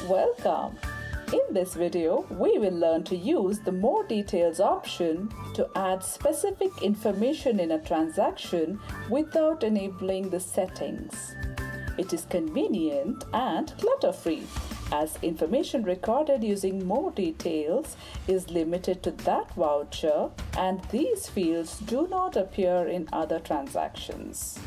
Welcome! In this video, we will learn to use the More Details option to add specific information in a transaction without enabling the settings. It is convenient and clutter-free, as information recorded using More Details is limited to that voucher and these fields do not appear in other transactions.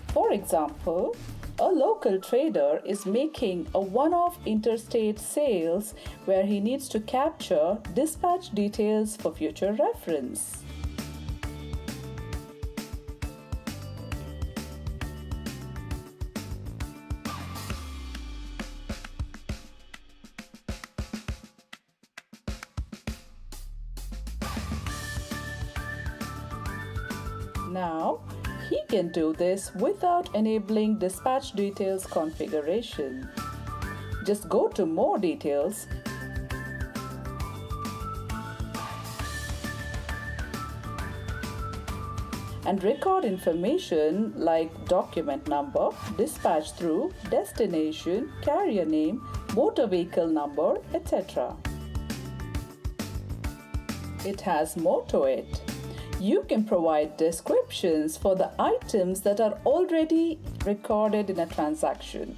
For example, a local trader is making a one-off interstate sales where he needs to capture dispatch details for future reference. Now, he can do this without enabling dispatch details configuration. Just go to More Details and record information like document number, dispatch through, destination, carrier name, motor vehicle number, etc. It has more to it. You can provide descriptions for the items that are already recorded in a transaction.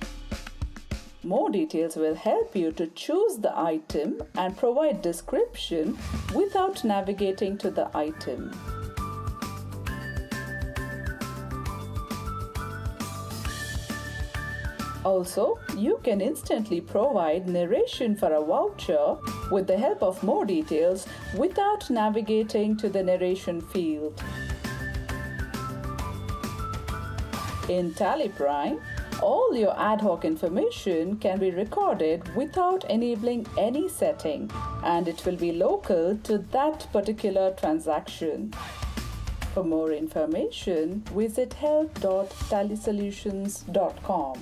More Details will help you to choose the item and provide description without navigating to the item. Also, you can instantly provide narration for a voucher with the help of More Details without navigating to the narration field. In TallyPrime, all your ad hoc information can be recorded without enabling any setting, and it will be local to that particular transaction. For more information, visit help.tallysolutions.com.